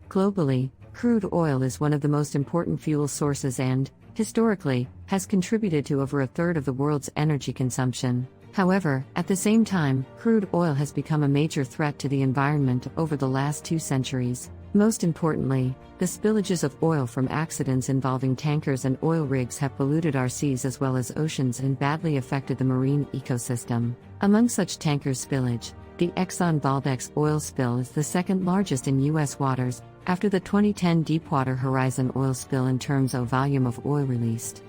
Globally, crude oil is one of the most important fuel sources and, historically, has contributed to over a third of the world's energy consumption. However, at the same time, crude oil has become a major threat to the environment over the last 2 centuries. Most importantly, the spillages of oil from accidents involving tankers and oil rigs have polluted our seas as well as oceans and badly affected the marine ecosystem. Among such tanker spillage, the Exxon Valdez oil spill is the second largest in U.S. waters, after the 2010 Deepwater Horizon oil spill in terms of volume of oil released.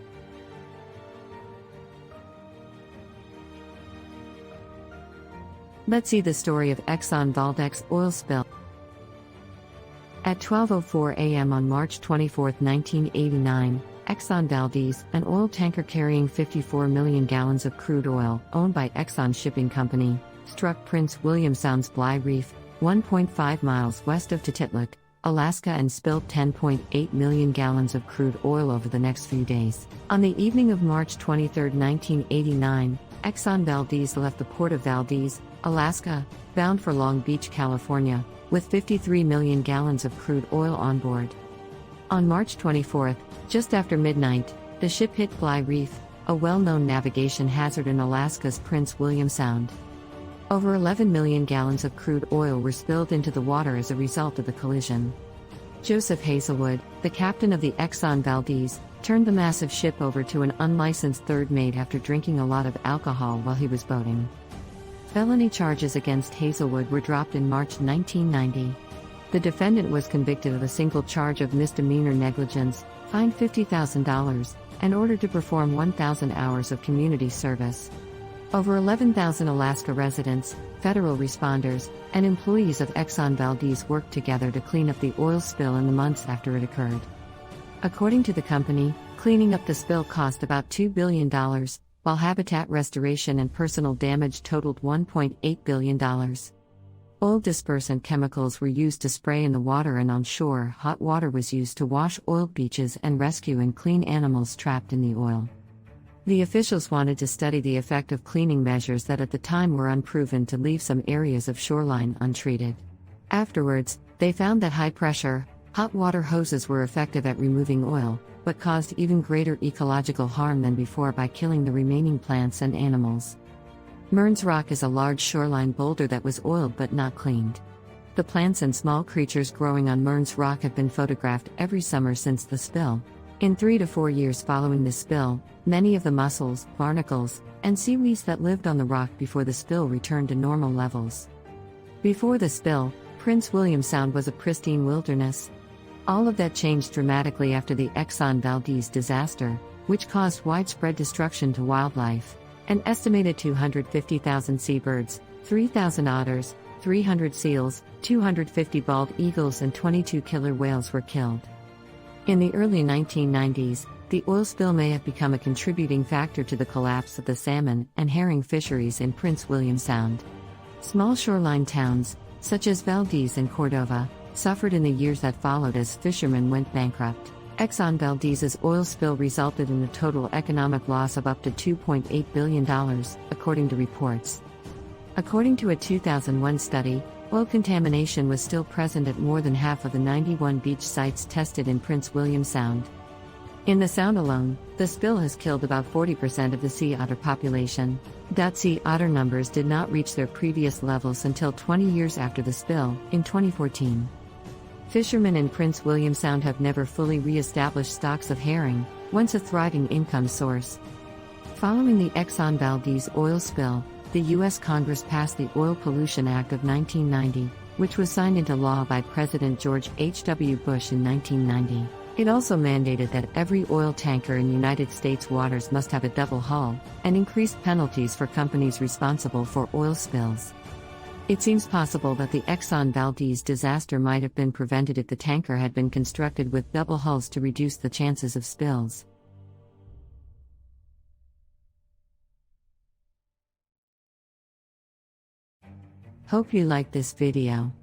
Let's see the story of Exxon Valdez oil spill. At 12:04 a.m. on March 24, 1989, Exxon Valdez, an oil tanker carrying 54 million gallons of crude oil, owned by Exxon Shipping Company, struck Prince William Sound's Bligh Reef, 1.5 miles west of Titlook, Alaska, and spilled 10.8 million gallons of crude oil over the next few days. On the evening of March 23, 1989, Exxon Valdez left the port of Valdez, Alaska, bound for Long Beach, California, with 53 million gallons of crude oil on board. On March 24, just after midnight, the ship hit Bligh Reef, a well-known navigation hazard in Alaska's Prince William Sound. Over 11 million gallons of crude oil were spilled into the water as a result of the collision. Joseph Hazelwood, the captain of the Exxon Valdez, turned the massive ship over to an unlicensed third mate after drinking a lot of alcohol while he was boating. Felony charges against Hazelwood were dropped in March 1990. The defendant was convicted of a single charge of misdemeanor negligence, fined $50,000, and ordered to perform 1,000 hours of community service. Over 11,000 Alaska residents, federal responders, and employees of Exxon Valdez worked together to clean up the oil spill in the months after it occurred. According to the company, cleaning up the spill cost about $2 billion, while habitat restoration and personal damage totaled $1.8 billion. Oil dispersant chemicals were used to spray in the water, and on shore, hot water was used to wash oiled beaches and rescue and clean animals trapped in the oil. The officials wanted to study the effect of cleaning measures that at the time were unproven to leave some areas of shoreline untreated. Afterwards, they found that high-pressure, hot water hoses were effective at removing oil, but caused even greater ecological harm than before by killing the remaining plants and animals. Mearns Rock is a large shoreline boulder that was oiled but not cleaned. The plants and small creatures growing on Mearns Rock have been photographed every summer since the spill. In 3 to 4 years following the spill, many of the mussels, barnacles, and seaweeds that lived on the rock before the spill returned to normal levels. Before the spill, Prince William Sound was a pristine wilderness. All of that changed dramatically after the Exxon Valdez disaster, which caused widespread destruction to wildlife. An estimated 250,000 seabirds, 3,000 otters, 300 seals, 250 bald eagles, and 22 killer whales were killed. In the early 1990s, the oil spill may have become a contributing factor to the collapse of the salmon and herring fisheries in Prince William Sound. Small shoreline towns, such as Valdez and Cordova, suffered in the years that followed as fishermen went bankrupt. Exxon Valdez's oil spill resulted in a total economic loss of up to $2.8 billion, according to reports. According to a 2001 study, oil contamination was still present at more than half of the 91 beach sites tested in Prince William Sound. In the Sound alone, the spill has killed about 40% of the sea otter population. Sea otter numbers did not reach their previous levels until 20 years after the spill, in 2014. Fishermen in Prince William Sound have never fully re-established stocks of herring, once a thriving income source. Following the Exxon Valdez oil spill, the U.S. Congress passed the Oil Pollution Act of 1990, which was signed into law by President George H.W. Bush in 1990. It also mandated that every oil tanker in United States waters must have a double hull, and increased penalties for companies responsible for oil spills. It seems possible that the Exxon Valdez disaster might have been prevented if the tanker had been constructed with double hulls to reduce the chances of spills. Hope you liked this video.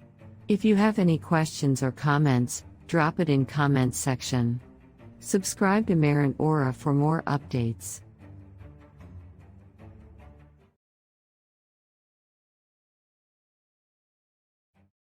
If you have any questions or comments, drop it in comments section. Subscribe to MarinAura for more updates.